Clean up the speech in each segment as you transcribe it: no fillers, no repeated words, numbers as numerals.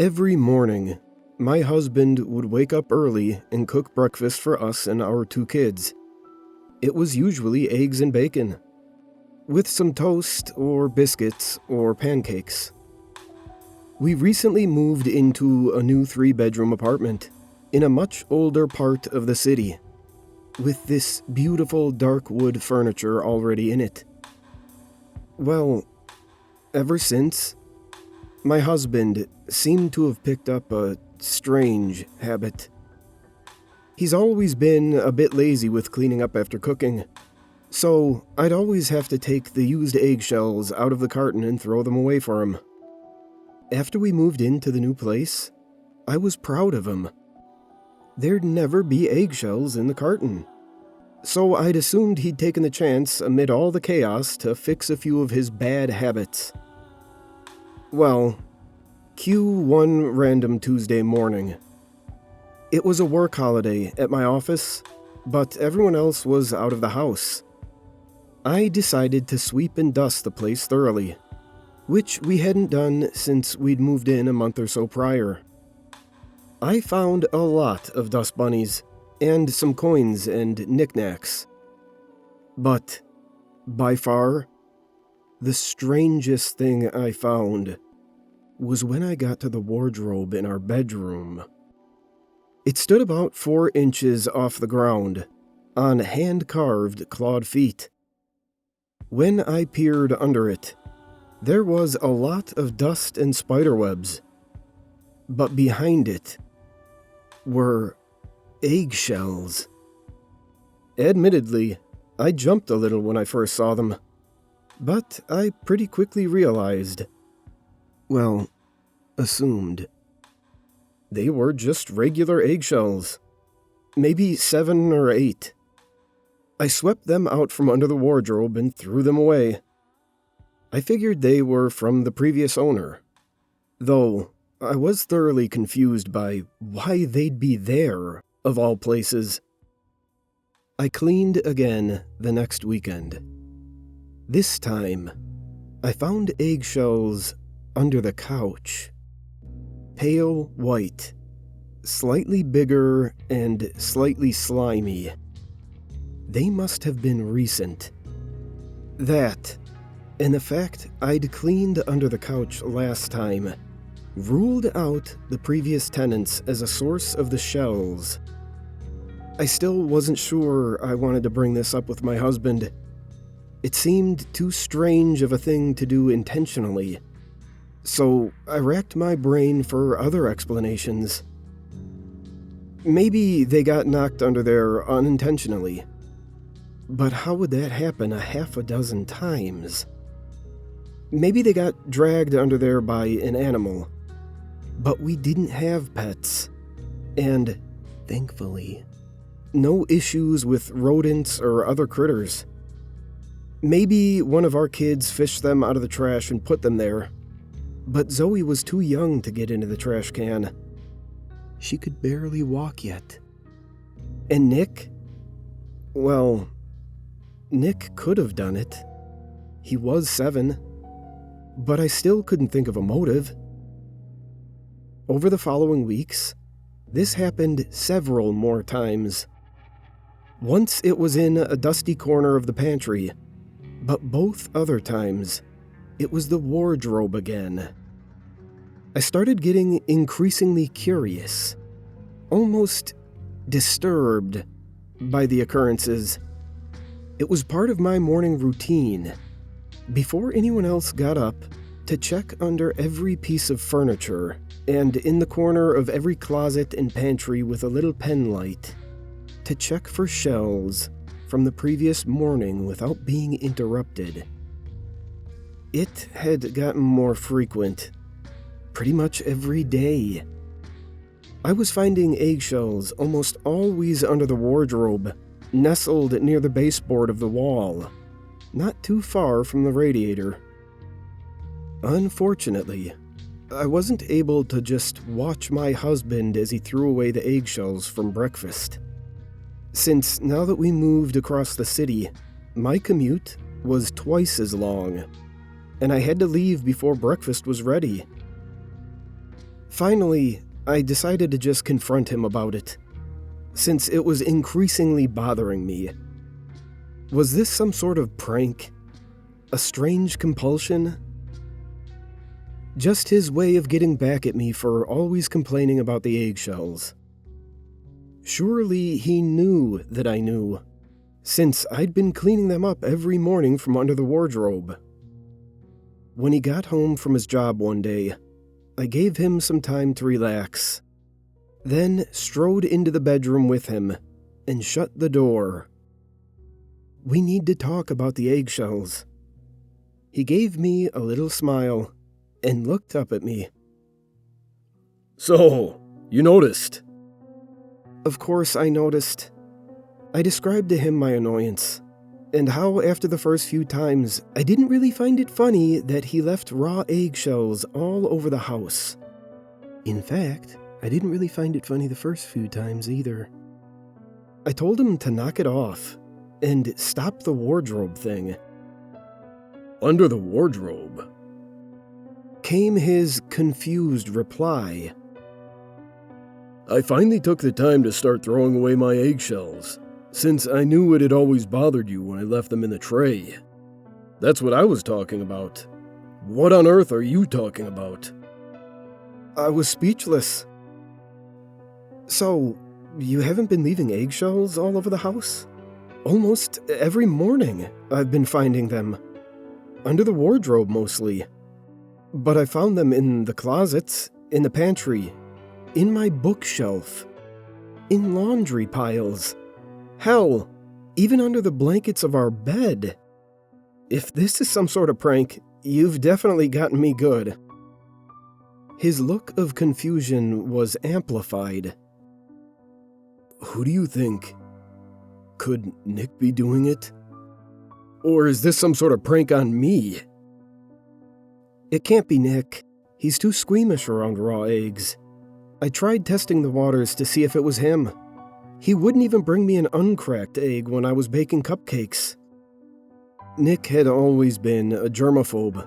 Every morning, my husband would wake up early and cook breakfast for us and our 2 kids. It was usually eggs and bacon, with some toast or biscuits or pancakes. We recently moved into a new 3-bedroom apartment in a much older part of the city, with this beautiful dark wood furniture already in it. Well, ever since, my husband seemed to have picked up a strange habit. He's always been a bit lazy with cleaning up after cooking, so I'd always have to take the used eggshells out of the carton and throw them away for him. After we moved into the new place, I was proud of him. There'd never be eggshells in the carton, so I'd assumed he'd taken the chance amid all the chaos to fix a few of his bad habits. Well, cue one random Tuesday morning. It was a work holiday at my office, but everyone else was out of the house. I decided to sweep and dust the place thoroughly, which we hadn't done since we'd moved in a month or so prior. I found a lot of dust bunnies and some coins and knickknacks. But, by far, the strangest thing I found was when I got to the wardrobe in our bedroom. It stood about 4 inches off the ground, on hand-carved clawed feet. When I peered under it, there was a lot of dust and spiderwebs, but behind it were eggshells. Admittedly, I jumped a little when I first saw them, but I pretty quickly realized, assumed, they were just regular eggshells, maybe 7 or 8. I swept them out from under the wardrobe and threw them away. I figured they were from the previous owner, though I was thoroughly confused by why they'd be there, of all places. I cleaned again the next weekend. This time, I found eggshells under the couch. Pale white, slightly bigger and slightly slimy. They must have been recent. That, and the fact I'd cleaned under the couch last time, ruled out the previous tenants as a source of the shells. I still wasn't sure I wanted to bring this up with my husband. It seemed too strange of a thing to do intentionally, so I racked my brain for other explanations. Maybe they got knocked under there unintentionally, but how would that happen a half a dozen times? Maybe they got dragged under there by an animal, but we didn't have pets, and, thankfully, no issues with rodents or other critters. Maybe one of our kids fished them out of the trash and put them there, but Zoe was too young to get into the trash can. She could barely walk yet. And Nick? Well, Nick could have done it. He was 7, but I still couldn't think of a motive. Over the following weeks, this happened several more times. Once it was in a dusty corner of the pantry, but both other times, it was the wardrobe again. I started getting increasingly curious, almost disturbed by the occurrences. It was part of my morning routine, before anyone else got up, to check under every piece of furniture and in the corner of every closet and pantry with a little pen light, to check for shells from the previous morning without being interrupted. It had gotten more frequent, pretty much every day. I was finding eggshells almost always under the wardrobe, nestled near the baseboard of the wall, not too far from the radiator. Unfortunately, I wasn't able to just watch my husband as he threw away the eggshells from breakfast. Since now that we moved across the city, my commute was twice as long, and I had to leave before breakfast was ready. Finally, I decided to just confront him about it, since it was increasingly bothering me. Was this some sort of prank? A strange compulsion? Just his way of getting back at me for always complaining about the eggshells. Surely he knew that I knew, since I'd been cleaning them up every morning from under the wardrobe. When he got home from his job one day, I gave him some time to relax, then strode into the bedroom with him and shut the door. We need to talk about the eggshells. He gave me a little smile and looked up at me. So, you noticed? Of course I noticed. I described to him my annoyance, and how after the first few times, I didn't really find it funny that he left raw eggshells all over the house. In fact, I didn't really find it funny the first few times either. I told him to knock it off and stop the wardrobe thing. Under the wardrobe? Came his confused reply. I finally took the time to start throwing away my eggshells, since I knew it had always bothered you when I left them in the tray. That's what I was talking about. What on earth are you talking about? I was speechless. So, you haven't been leaving eggshells all over the house? Almost every morning I've been finding them. Under the wardrobe mostly. But I found them in the closets, in the pantry, in my bookshelf, in laundry piles. Hell, even under the blankets of our bed. If this is some sort of prank, you've definitely gotten me good. His look of confusion was amplified. Who do you think? Could Nick be doing it? Or is this some sort of prank on me? It can't be Nick. He's too squeamish around raw eggs. I tried testing the waters to see if it was him. He wouldn't even bring me an uncracked egg when I was baking cupcakes. Nick had always been a germaphobe,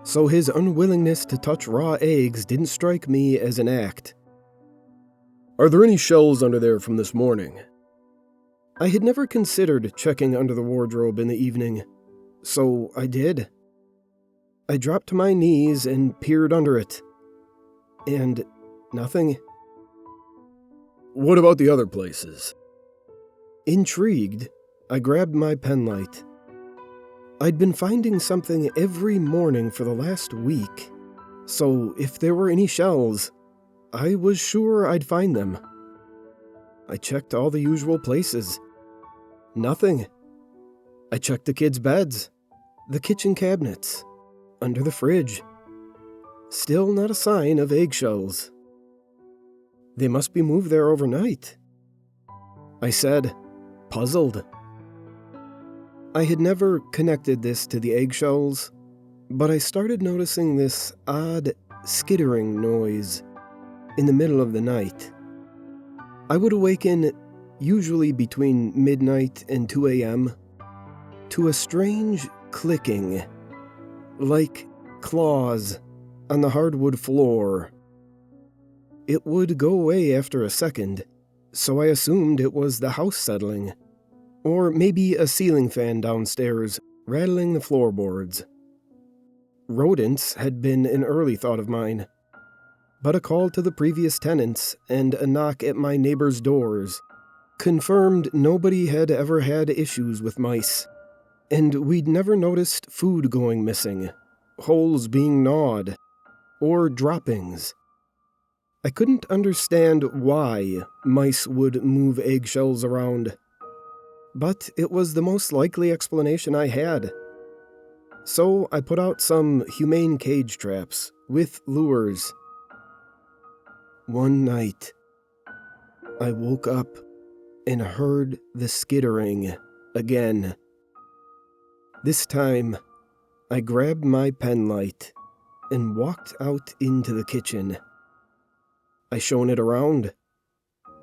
so his unwillingness to touch raw eggs didn't strike me as an act. Are there any shells under there from this morning? I had never considered checking under the wardrobe in the evening, so I did. I dropped to my knees and peered under it. And nothing. What about the other places? Intrigued, I grabbed my penlight. I'd been finding something every morning for the last week, so if there were any shells, I was sure I'd find them. I checked all the usual places. Nothing. I checked the kids' beds, the kitchen cabinets, under the fridge. Still not a sign of eggshells. They must be moved there overnight, I said, puzzled. I had never connected this to the eggshells, but I started noticing this odd skittering noise in the middle of the night. I would awaken, usually between midnight and 2 a.m., to a strange clicking, like claws on the hardwood floor. It would go away after a second, so I assumed it was the house settling, or maybe a ceiling fan downstairs rattling the floorboards. Rodents had been an early thought of mine, but a call to the previous tenants and a knock at my neighbor's doors confirmed nobody had ever had issues with mice, and we'd never noticed food going missing, holes being gnawed, or droppings. I couldn't understand why mice would move eggshells around, but it was the most likely explanation I had. So I put out some humane cage traps with lures. One night, I woke up and heard the skittering again. This time, I grabbed my penlight and walked out into the kitchen. I shone it around,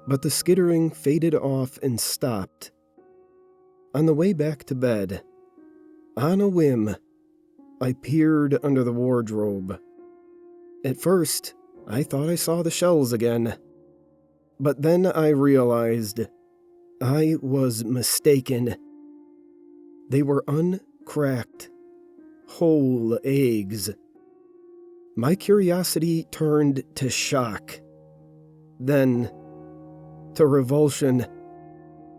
but the skittering faded off and stopped. On the way back to bed, on a whim, I peered under the wardrobe. At first, I thought I saw the shells again. But then I realized I was mistaken. They were uncracked, whole eggs. My curiosity turned to shock, then to revulsion,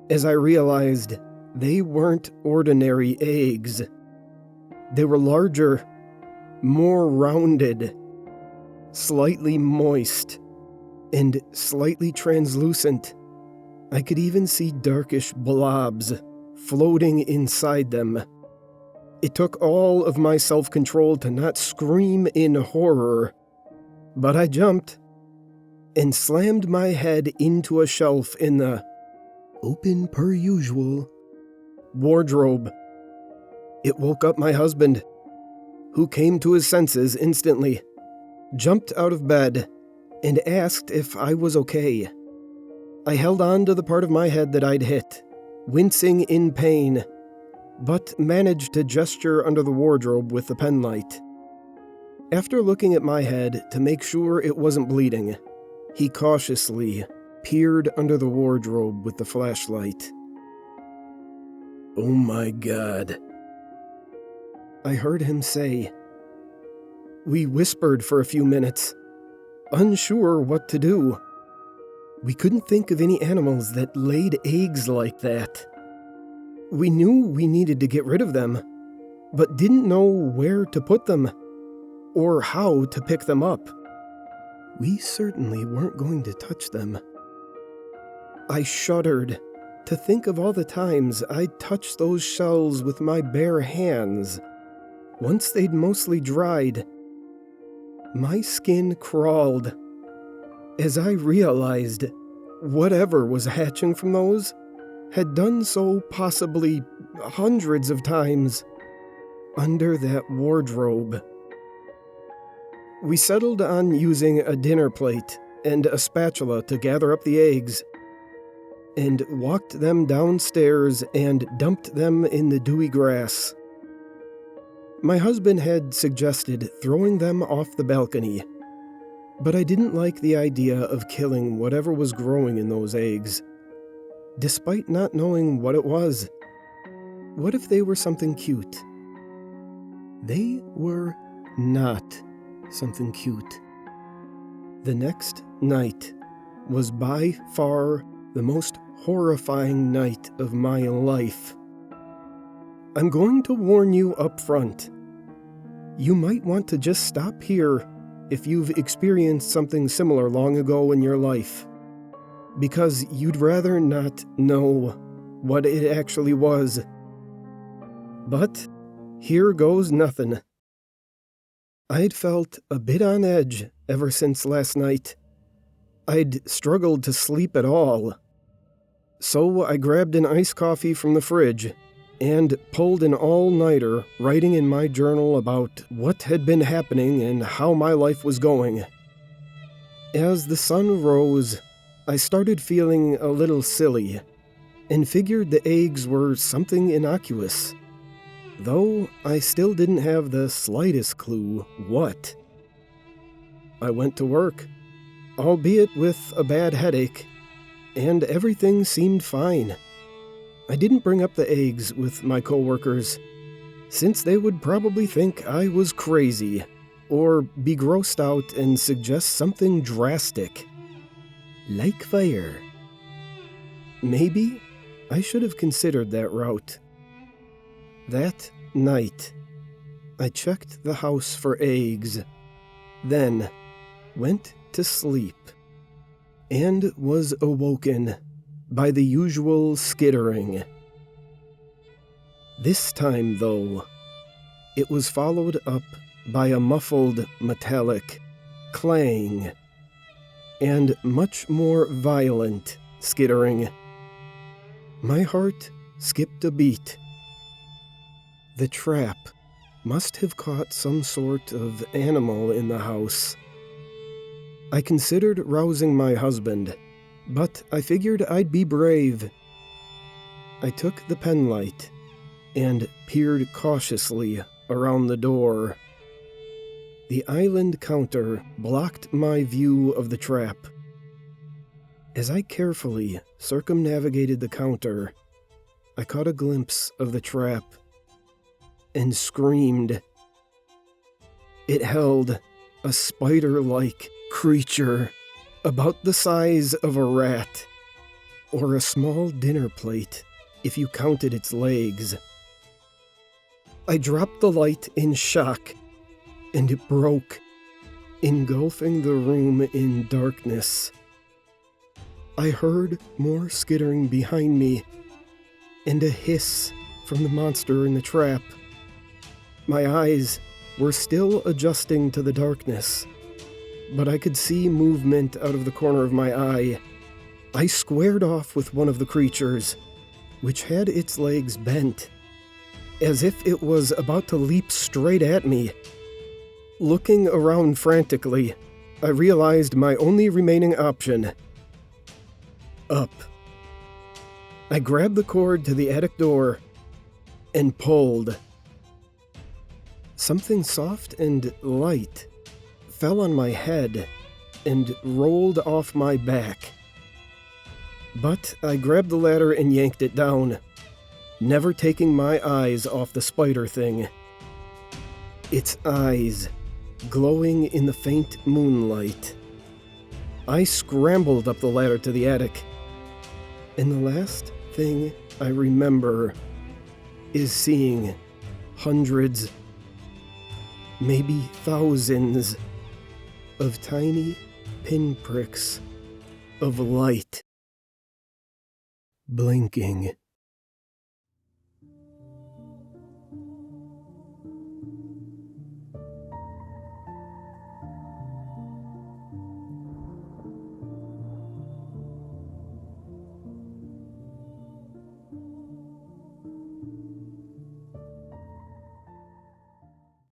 as I realized they weren't ordinary eggs. They were larger, more rounded, slightly moist, and slightly translucent. I could even see darkish blobs floating inside them. It took all of my self-control to not scream in horror, but I jumped and slammed my head into a shelf in the open per usual wardrobe. It woke up my husband, who came to his senses instantly, jumped out of bed, and asked if I was okay. I held on to the part of my head that I'd hit, wincing in pain, but managed to gesture under the wardrobe with the penlight. After looking at my head to make sure it wasn't bleeding, he cautiously peered under the wardrobe with the flashlight. "Oh my God," I heard him say. We whispered for a few minutes, unsure what to do. We couldn't think of any animals that laid eggs like that. We knew we needed to get rid of them, but didn't know where to put them, or how to pick them up. We certainly weren't going to touch them. I shuddered to think of all the times I'd touched those shells with my bare hands. Once they'd mostly dried, my skin crawled as I realized whatever was hatching from those had done so possibly hundreds of times under that wardrobe. We settled on using a dinner plate and a spatula to gather up the eggs, and walked them downstairs and dumped them in the dewy grass. My husband had suggested throwing them off the balcony, but I didn't like the idea of killing whatever was growing in those eggs, despite not knowing what it was. What if they were something cute? They were not something cute. The next night was by far the most horrifying night of my life. I'm going to warn you up front. You might want to just stop here if you've experienced something similar long ago in your life, because you'd rather not know what it actually was. But here goes nothing. I'd felt a bit on edge ever since last night. I'd struggled to sleep at all. So I grabbed an iced coffee from the fridge and pulled an all-nighter writing in my journal about what had been happening and how my life was going. As the sun rose, I started feeling a little silly and figured the eggs were something innocuous, though I still didn't have the slightest clue what. I went to work, albeit with a bad headache, and everything seemed fine. I didn't bring up the eggs with my coworkers, since they would probably think I was crazy, or be grossed out and suggest something drastic, like fire. Maybe I should have considered that route. That night, I checked the house for eggs, then went to sleep, and was awoken by the usual skittering. This time, though, it was followed up by a muffled metallic clang and much more violent skittering. My heart skipped a beat. The trap must have caught some sort of animal in the house. I considered rousing my husband, but I figured I'd be brave. I took the penlight and peered cautiously around the door. The island counter blocked my view of the trap. As I carefully circumnavigated the counter, I caught a glimpse of the trap and screamed. It held a spider-like creature about the size of a rat, or a small dinner plate if you counted its legs. I dropped the light in shock, and it broke, engulfing the room in darkness. I heard more skittering behind me, and a hiss from the monster in the trap. My eyes were still adjusting to the darkness, but I could see movement out of the corner of my eye. I squared off with one of the creatures, which had its legs bent, as if it was about to leap straight at me. Looking around frantically, I realized my only remaining option: up. I grabbed the cord to the attic door and pulled. Something soft and light fell on my head and rolled off my back. But I grabbed the ladder and yanked it down, never taking my eyes off the spider thing. Its eyes glowing in the faint moonlight. I scrambled up the ladder to the attic, and the last thing I remember is seeing hundreds, maybe thousands, of tiny pinpricks of light blinking